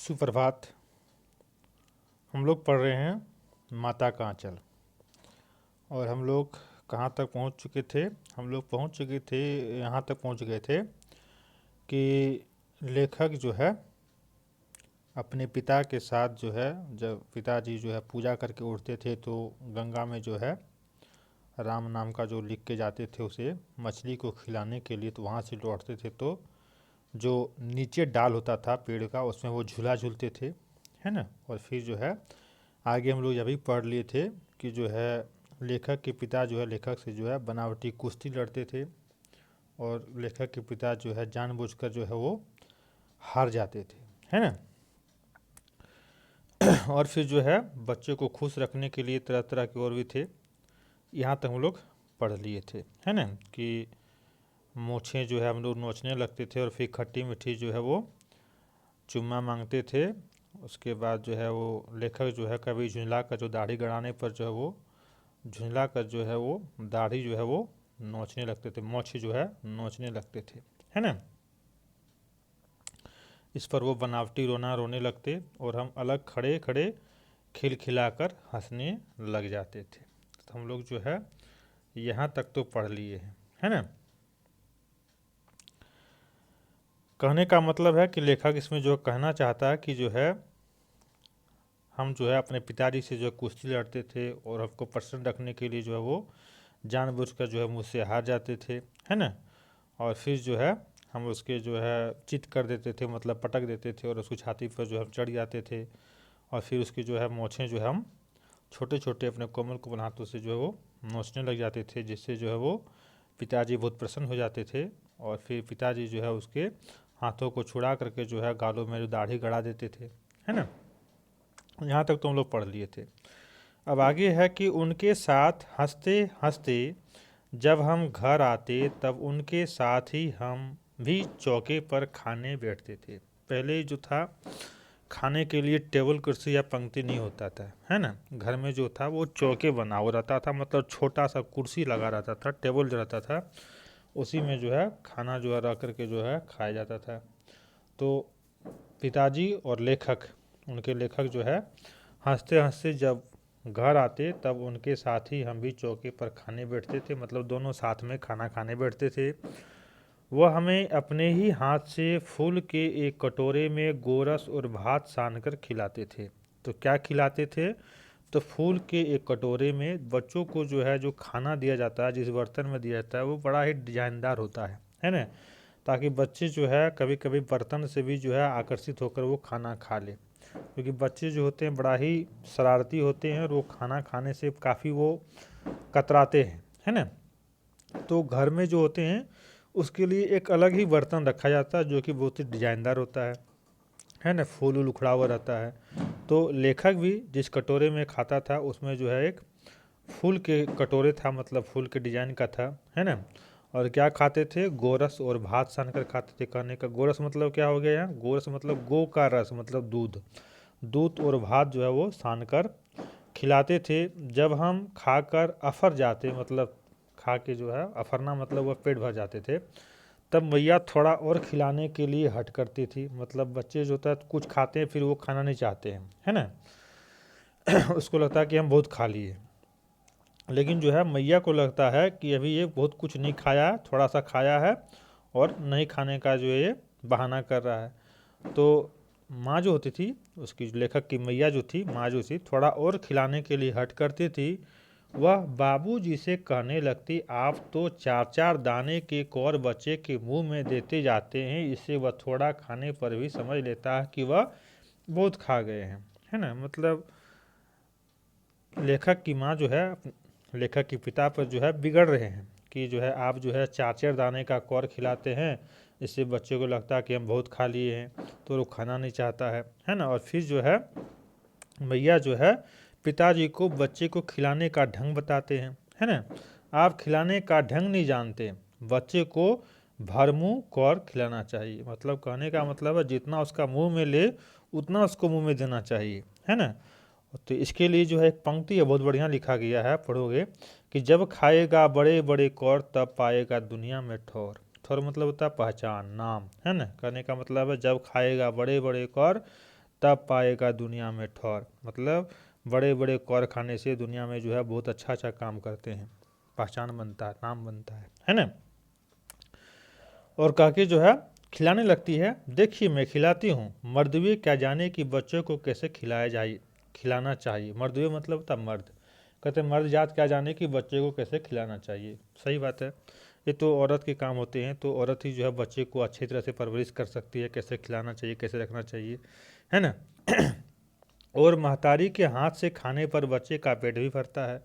सुप्रभात। हम लोग पढ़ रहे हैं माता का आंचल। और हम लोग कहाँ तक पहुँच चुके थे? हम लोग पहुँच चुके थे, यहाँ तक पहुँच गए थे कि लेखक जो है अपने पिता के साथ जो है, जब पिताजी जो है पूजा करके उठते थे तो गंगा में जो है राम नाम का जो लिख के जाते थे उसे मछली को खिलाने के लिए, तो वहाँ से लौटते थे तो जो नीचे डाल होता था पेड़ का उसमें वो झूला झूलते थे, है ना। और फिर जो है आगे हम लोग यह भी पढ़ लिए थे कि जो है लेखक के पिता जो है लेखक से जो है बनावटी कुश्ती लड़ते थे, और लेखक के पिता जो है जानबूझकर जो है वो हार जाते थे, है ना। और फिर जो है बच्चे को खुश रखने के लिए तरह तरह के और भी थे। यहाँ तक हम लोग पढ़ लिए थे, है ना, कि मोछें जो है हम लोग नोचने लगते थे और फिर खट्टी मीठी जो है वो चुम्मा मांगते थे। उसके बाद जो है वो लेखक जो है कभी झुंझला कर जो दाढ़ी गड़ाने पर जो है वो झुंझला कर जो है वो दाढ़ी जो है वो नोचने लगते थे, मोछ जो है नोचने लगते थे, है ना। इस पर वो बनावटी रोना रोने लगते और हम अलग खड़े खड़े खिलखिलाकर हंसने लग जाते थे। तो हम लोग जो है यहाँ तक तो पढ़ लिए हैं, है ना। कहने का मतलब है कि लेखक इसमें जो कहना चाहता है कि जो है हम जो है अपने पिताजी से जो कुश्ती लड़ते थे और हमको प्रसन्न रखने के लिए जो है वो जानबूझकर जो है मुझसे हार जाते थे, है ना। और फिर जो है हम उसके जो है चित कर देते थे, मतलब पटक देते थे और उसकी छाती पर जो हम चढ़ जाते थे। और फिर उसकी जो है मोछें जो है हम छोटे छोटे अपने कोमल कोमल हाथों से जो है वो नोचने लग जाते थे, जिससे जो है वो पिताजी बहुत प्रसन्न हो जाते थे। और फिर पिताजी जो है उसके हाथों को छुड़ा करके जो है गालों में जो दाढ़ी गड़ा देते थे, है ना। यहाँ तक तो हम लोग पढ़ लिए थे। अब आगे है कि उनके साथ हंसते हंसते जब हम घर आते तब उनके साथ ही हम भी चौके पर खाने बैठते थे। पहले जो था खाने के लिए टेबल कुर्सी या पंक्ति नहीं होता था, है ना। घर में जो था वो चौके बना हुआ रहता था, मतलब छोटा सा कुर्सी लगा रहता था, टेबल जो रहता था उसी में जो है खाना जो है रख करके जो है खाया जाता था। तो पिताजी और लेखक, उनके लेखक जो है हंसते हंसते जब घर आते तब उनके साथ ही हम भी चौके पर खाने बैठते थे, मतलब दोनों साथ में खाना खाने बैठते थे। वह हमें अपने ही हाथ से फूल के एक कटोरे में गोरस और भात सान कर खिलाते थे। तो क्या खिलाते थे? तो फूल के एक कटोरे में बच्चों को जो है जो खाना दिया जाता है, जिस बर्तन में दिया जाता है वो बड़ा ही डिजाइनदार होता है ना, ताकि बच्चे जो है कभी कभी बर्तन से भी जो है आकर्षित होकर वो खाना खा ले। क्योंकि बच्चे जो होते हैं बड़ा ही शरारती होते हैं और वो खाना खाने से काफ़ी वो कतराते हैं, है ना। तो घर में जो होते हैं उसके लिए एक अलग ही बर्तन रखा जाता है जो कि बहुत ही डिजाइनदार होता है ना, फूल वूल उखड़ा हुआ रहता है। तो लेखक भी जिस कटोरे में खाता था उसमें जो है एक फूल के कटोरे था, मतलब फूल के डिजाइन का था, है ना। और क्या खाते थे? गोरस और भात सान कर खाते थे। कहने का गोरस मतलब क्या हो गया यहाँ? गोरस मतलब गो का रस, मतलब दूध। दूध और भात जो है वो सान कर खिलाते थे। जब हम खाकर अफर जाते, मतलब खा के जो है अफरना मतलब वह पेट भर जाते थे, तब मैया थोड़ा और खिलाने के लिए हट करती थी। मतलब बच्चे जो होता है कुछ खाते हैं फिर वो खाना नहीं चाहते हैं, है ना। उसको लगता है कि हम बहुत खा लिए, लेकिन जो है मैया को लगता है कि अभी ये बहुत कुछ नहीं खाया, थोड़ा सा खाया है और नहीं खाने का जो है ये बहाना कर रहा है। तो माँ जो होती थी, उसकी लेखक की मैया जो थी, माँ जो थी, थोड़ा और खिलाने के लिए हट करती थी। वह बाबूजी से कहने लगती, आप तो चार चार दाने के कौर बच्चे के मुंह में देते जाते हैं। इससे वह थोड़ा खाने पर भी समझ लेता है कि वह बहुत खा गए हैं, है ना। मतलब लेखक की माँ जो है लेखक के पिता पर जो है बिगड़ रहे हैं कि जो है आप जो है चार चार दाने का कौर खिलाते हैं, इससे बच्चे को लगता है कि हम बहुत खा लिए हैं, तो वो खाना नहीं चाहता है ना। और फिर जो है भैया जो है पिताजी को बच्चे को खिलाने का ढंग बताते हैं, है ना। आप खिलाने का ढंग नहीं जानते, बच्चे को भरमुंह कौर खिलाना चाहिए। मतलब कहने का मतलब है जितना उसका मुंह में ले उतना उसको मुंह में देना चाहिए, है ना। तो इसके लिए जो है एक पंक्ति है बहुत बढ़िया लिखा गया है, पढ़ोगे कि जब खाएगा बड़े बड़े कौर तब पाएगा दुनिया में ठौर। ठौर मतलब होता है पहचान, नाम, है ना। कहने का मतलब है जब खाएगा बड़े बड़े कौर तब पाएगा दुनिया में ठौर। मतलब बड़े बड़े कौर खाने से दुनिया में जो है बहुत अच्छा अच्छा काम करते हैं, पहचान बनता है, नाम बनता है ना। और काकी जो है खिलाने लगती है, देखिए मैं खिलाती हूँ, मर्दवे क्या जाने कि बच्चों को कैसे खिलाया जाए, खिलाना चाहिए। मर्दवे मतलब था मर्द, कहते मर्द जात क्या जाने कि बच्चे को कैसे खिलाना चाहिए। सही बात है, ये तो औरत के काम होते हैं, तो औरत ही जो है बच्चे को अच्छी तरह से परवरिश कर सकती है, कैसे खिलाना चाहिए, कैसे रखना चाहिए, है ना। और महतारी के हाथ से खाने पर बच्चे का पेट भी भरता है।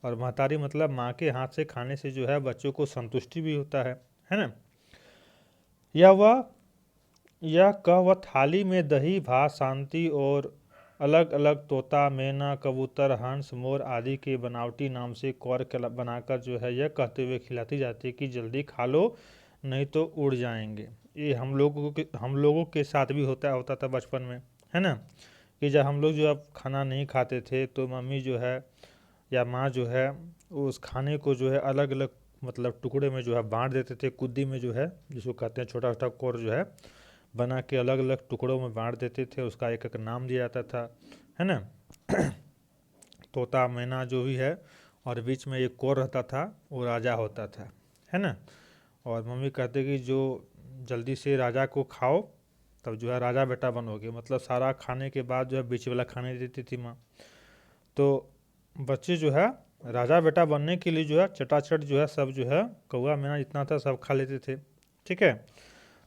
और महतारी मतलब माँ के हाथ से खाने से जो है बच्चों को संतुष्टि भी होता है ना। यह वह यह कह वह थाली में दही भात शांति और अलग अलग तोता मैना कबूतर हंस मोर आदि के बनावटी नाम से कौर बनाकर जो है यह कहते हुए खिलाती जाती है कि जल्दी खा लो नहीं तो उड़ जाएंगे। ये हम लोगों के साथ भी होता था बचपन में, है ना, कि जब हम लोग जो अब खाना नहीं खाते थे तो मम्मी जो है या माँ जो है उस खाने को जो है अलग अलग मतलब टुकड़े में जो है बांट देते थे, कुद्दी में जो है जिसको कहते हैं छोटा छोटा कौर जो है बना के अलग अलग टुकड़ों में बांट देते थे, उसका एक एक नाम दिया जाता था, है ना। तोता मैना जो भी है, और बीच में एक कौर रहता था वो राजा होता था, है ना। और मम्मी कहते कि जो जल्दी से राजा को खाओ तब जो है राजा बेटा बनोगे, मतलब सारा खाने के बाद जो है बीच वाला खाने देती थी माँ। तो बच्चे जो है राजा बेटा बनने के लिए जो है चटाचट जो है सब जो है कौआ मैना जितना था सब खा लेते थे, ठीक है।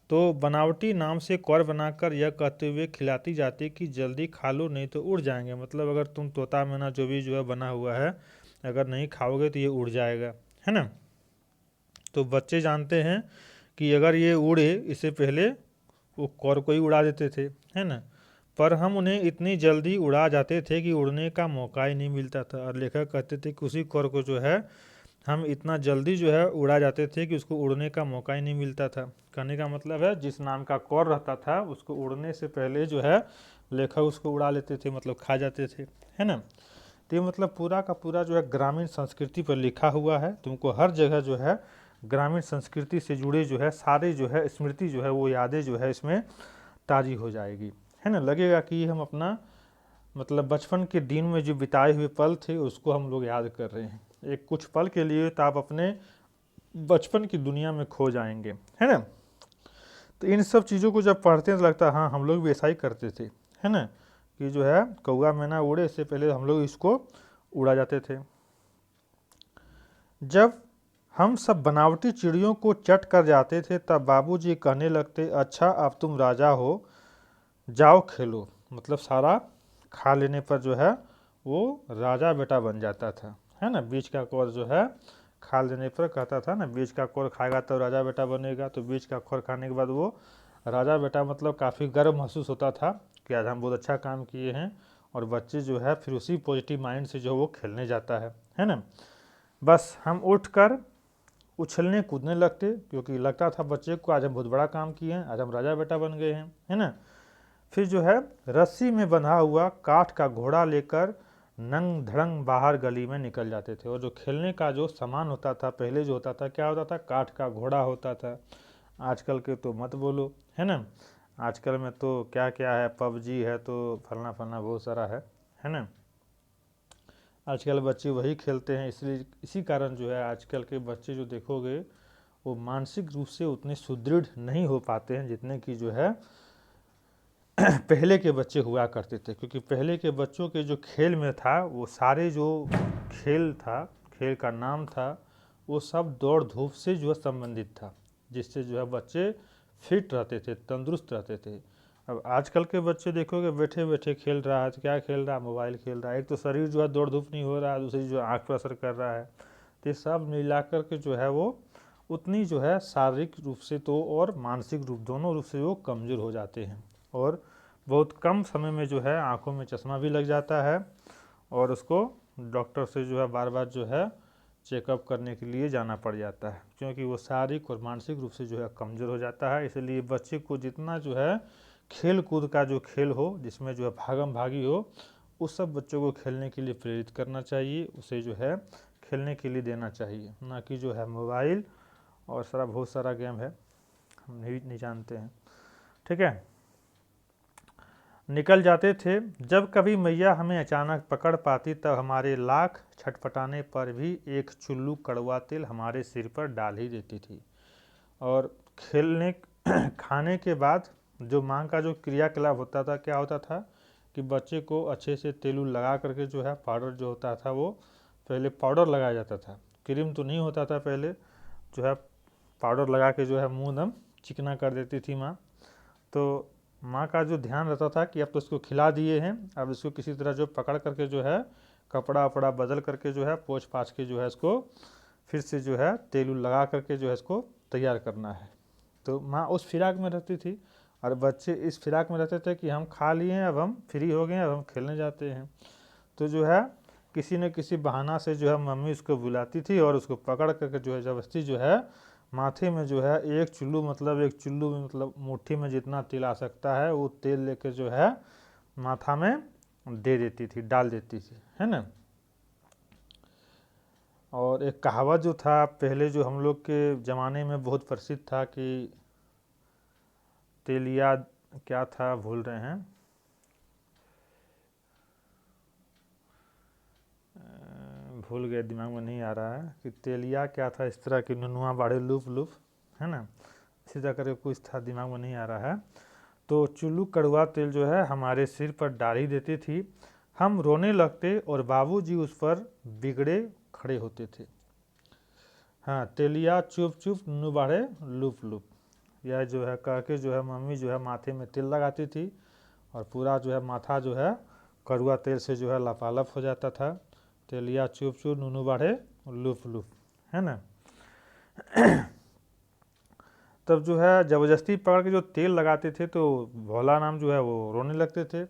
तो बनावटी नाम से कौर बनाकर यह कहते हुए खिलाती जाती कि जल्दी खा लो नहीं तो उड़ जाएंगे। मतलब अगर तुम तोता मैना जो भी जो है बना हुआ है अगर नहीं खाओगे तो ये उड़ जाएगा, है ना। तो बच्चे जानते हैं कि अगर ये उड़े इससे पहले वो कौर को ही उड़ा देते थे, है ना। पर हम उन्हें इतनी जल्दी उड़ा जाते थे कि उड़ने का मौका ही नहीं मिलता था। और लेखक कहते थे कि उसी कौर को जो है हम इतना जल्दी जो है उड़ा जाते थे कि उसको उड़ने का मौका ही नहीं मिलता था। कहने का मतलब है जिस नाम का कौर रहता था उसको उड़ने से पहले जो है लेखक उसको उड़ा लेते थे, मतलब खा जाते थे, है ना। तो ये मतलब पूरा का पूरा जो है ग्रामीण संस्कृति पर लिखा हुआ है। तुमको हर जगह जो है ग्रामीण संस्कृति से जुड़े जो है सारे जो है स्मृति जो है वो यादें जो है इसमें ताज़ी हो जाएगी, है ना। लगेगा कि हम अपना मतलब बचपन के दिन में जो बिताए हुए पल थे उसको हम लोग याद कर रहे हैं। एक कुछ पल के लिए तो आप अपने बचपन की दुनिया में खो जाएंगे, है ना। तो इन सब चीज़ों को जब पढ़ते हैं तो लगता है हाँ हम लोग भी ऐसा ही करते थे, है ना, कि जो है कौआ मैना उड़े इससे पहले हम लोग इसको उड़ा जाते थे। जब हम सब बनावटी चिड़ियों को चट कर जाते थे तब बाबूजी कहने लगते अच्छा अब तुम राजा हो, जाओ खेलो। मतलब सारा खा लेने पर जो है वो राजा बेटा बन जाता था, है ना। बीच का कौर जो है खा लेने पर कहता था ना बीच का कौर खाएगा तो राजा बेटा बनेगा, तो बीच का कौर खाने के बाद वो राजा बेटा मतलब काफ़ी गर्व महसूस होता था कि आज हम बहुत अच्छा काम किए हैं। और बच्चे जो है फिर उसी पॉजिटिव माइंड से जो वो खेलने जाता है ना। बस हम उठकर उछलने कूदने लगते क्योंकि लगता था बच्चे को आज हम बहुत बड़ा काम किए हैं, आज हम राजा बेटा बन गए हैं, है ना। फिर जो है रस्सी में बंधा हुआ काठ का घोड़ा लेकर नंग धड़ंग बाहर गली में निकल जाते थे। और जो खेलने का जो सामान होता था पहले जो होता था क्या होता था, काठ का घोड़ा होता था। आजकल के तो मत बोलो, है ना। आजकल में तो क्या क्या है, पबजी है तो फलना फलना बहुत सारा है ना। आजकल बच्चे वही खेलते हैं, इसलिए इसी कारण जो है आजकल के बच्चे जो देखोगे वो मानसिक रूप से उतने सुदृढ़ नहीं हो पाते हैं जितने कि जो है पहले के बच्चे हुआ करते थे। क्योंकि पहले के बच्चों के जो खेल में था वो सारे जो खेल था, खेल का नाम था वो सब दौड़ धूप से जो है संबंधित था, जिससे जो है बच्चे फिट रहते थे, तंदुरुस्त रहते थे। अब आजकल के बच्चे देखोगे बैठे बैठे खेल रहा है तो क्या खेल रहा है, मोबाइल खेल रहा है। एक तो शरीर जो है दौड़ धूप नहीं हो रहा है, दूसरी जो आँख पर असर कर रहा है। तो ये सब मिला कर के जो है वो उतनी जो है शारीरिक रूप से तो और मानसिक रूप दोनों रूप से वो कमज़ोर हो जाते हैं। और बहुत कम समय में जो है आँखों में चश्मा भी लग जाता है और उसको डॉक्टर से जो है बार बार जो है चेकअप करने के लिए जाना पड़ जाता है, क्योंकि वो शारीरिक और मानसिक रूप से जो है कमज़ोर हो जाता है। इसलिए बच्चे को जितना जो है खेल कूद का जो खेल हो जिसमें जो है भागम भागी हो उस सब बच्चों को खेलने के लिए प्रेरित करना चाहिए, उसे जो है खेलने के लिए देना चाहिए, ना कि जो है मोबाइल और सारा बहुत सारा गेम है हम नहीं जानते हैं, ठीक है। निकल जाते थे। जब कभी मैया हमें अचानक पकड़ पाती तब हमारे लाख छटपटाने पर भी एक चुल्लू कड़वा तेल हमारे सिर पर डाल ही देती थी। और खेलने खाने के बाद जो माँ का जो क्रियाकलाप होता था, क्या होता था कि बच्चे को अच्छे से तेल लगा करके जो है पाउडर जो होता था वो पहले पाउडर लगाया जाता था, क्रीम तो नहीं होता था पहले, जो है पाउडर लगा के जो है मुँह एकदम चिकना कर देती थी माँ। तो माँ का जो ध्यान रहता था कि अब तो इसको खिला दिए हैं, अब इसको किसी तरह जो पकड़ करके जो है कपड़ा वपड़ा बदल करके जो है पोंछ पाछ के जो है इसको फिर से जो है तेल लगा करके जो है इसको तैयार करना है। तो माँ उस फिराक में रहती थी और बच्चे इस फिराक में रहते थे कि हम खा लिए हैं, अब हम फ्री हो गए हैं, अब हम खेलने जाते हैं। तो जो है किसी न किसी बहाना से जो है मम्मी उसको बुलाती थी और उसको पकड़ करके जो है ज़बरदस्ती जो है माथे में जो है एक चुल्लू में मतलब मुट्ठी में जितना तेल आ सकता है वो तेल लेके जो है माथा में दे देती थी, डाल देती थी, है ना। और एक कहावत जो था पहले जो हम लोग के ज़माने में बहुत प्रसिद्ध था कि तेलिया क्या था भूल रहे हैं, भूल गए, दिमाग में नहीं आ रहा है कि तेलिया क्या था, इस तरह की नुनुआ बाड़े लूप लूप, है ना, इसी तरह करके कुछ था, दिमाग में नहीं आ रहा है। तो चुल्लू कड़वा तेल जो है हमारे सिर पर डाल ही देती थी। हम रोने लगते और बाबूजी उस पर बिगड़े खड़े होते थे। हाँ, तेलिया चुप चुप नुनू बाड़े लूप लूप, यह जो है कह के जो है मम्मी जो है माथे में तेल लगाती थी और पूरा जो है माथा जो है कड़वा तेल से जो है लपालप हो जाता था। तेलिया चुप चुप नुनू बाढ़े लूप लूप, है ना। तब जो है ज़बरदस्ती पकड़ के जो तेल लगाते थे तो भोला नाम जो है वो रोने लगते थे,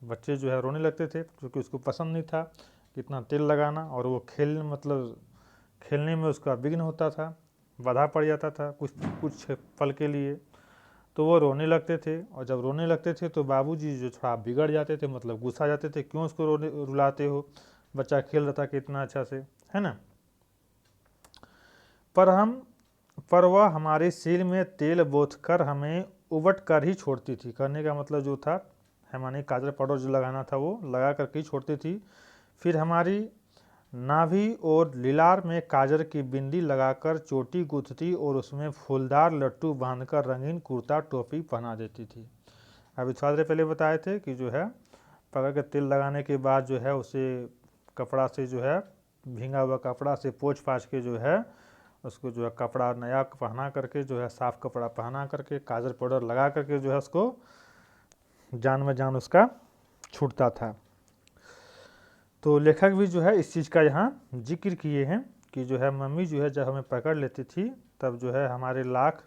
बच्चे जो है रोने लगते थे क्योंकि उसको पसंद नहीं था इतना तेल लगाना, और वो खेलने में उसका विघ्न होता था, बाधा पड़ जाता था कुछ कुछ पल के लिए। तो वो रोने लगते थे और जब रोने लगते थे तो बाबूजी जो थोड़ा बिगड़ जाते थे, मतलब गुस्सा जाते थे, क्यों उसको रुलाते हो, बच्चा खेल रहा था कितना अच्छा से, है ना। पर वह हमारे सिर में तेल बोथ कर हमें उबट कर ही छोड़ती थी। करने का मतलब जो था हमारे काजल पाउडर जो लगाना था वो लगा करके ही छोड़ती थी। फिर हमारी नाभि और लीलार में काजल की बिंदी लगाकर चोटी गूंथती और उसमें फूलदार लट्टू बांधकर रंगीन कुर्ता टोपी पहना देती थी। अभी थोड़ा देर पहले बताए थे कि जो है पकड़ के तेल लगाने के बाद जो है उसे कपड़ा से जो है भींगा हुआ कपड़ा से पोंछ पाछ के जो है उसको जो है कपड़ा नया पहना करके जो है साफ कपड़ा पहना करके काजल पाउडर लगा करके जो है उसको जान में जान उसका छूटता था। तो लेखक भी जो है इस चीज़ का यहाँ जिक्र किए हैं कि जो है मम्मी जो है जब हमें पकड़ लेती थी तब जो है हमारे लाख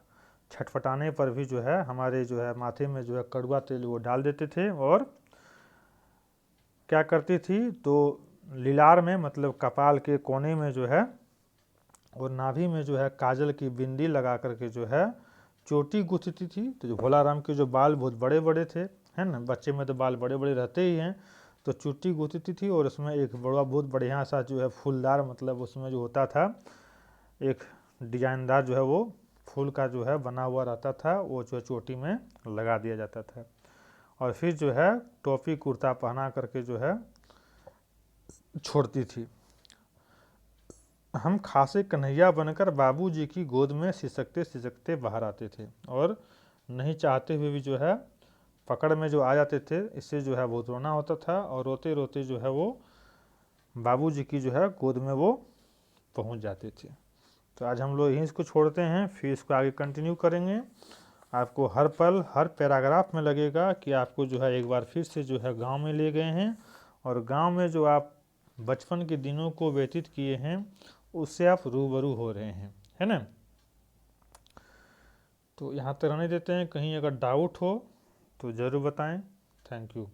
छटपटाने पर भी जो है हमारे जो है माथे में जो है कड़वा तेल वो डाल देते थे और क्या करती थी तो लीलार में मतलब कपाल के कोने में जो है और नाभि में जो है काजल की बिंदी लगा करके जो है चोटी गूंथती थी। तो जो भोला राम के जो बाल बहुत बड़े बड़े थे, है ना, बच्चे में तो बाल बड़े बड़े रहते ही हैं, तो चोटी गूंथती थी और उसमें एक बड़ा बहुत बढ़िया सा जो है फूलदार मतलब उसमें जो होता था एक डिजाइनदार जो है वो फूल का जो है बना हुआ रहता था, वो जो चोटी में लगा दिया जाता था। और फिर जो है टोपी कुर्ता पहना करके जो है छोड़ती थी। हम खासे कन्हैया बनकर बाबूजी की गोद में सिसकते सिसकते बाहर आते थे और नहीं चाहते हुए भी जो है पकड़ में जो आ जाते थे, इससे जो है बहुत रोना होता था और रोते रोते जो है वो बाबूजी की जो है गोद में वो पहुंच जाते थे। तो आज हम लोग यहीं इसको छोड़ते हैं, फिर इसको आगे कंटिन्यू करेंगे। आपको हर पल हर पैराग्राफ में लगेगा कि आपको जो है एक बार फिर से जो है गांव में ले गए हैं और गांव में जो आप बचपन के दिनों को व्यतीत किए हैं उससे आप रूबरू हो रहे हैं, है ना। तो यहाँ तक रहने देते हैं, कहीं अगर डाउट हो तो ज़रूर बताएं। Thank you.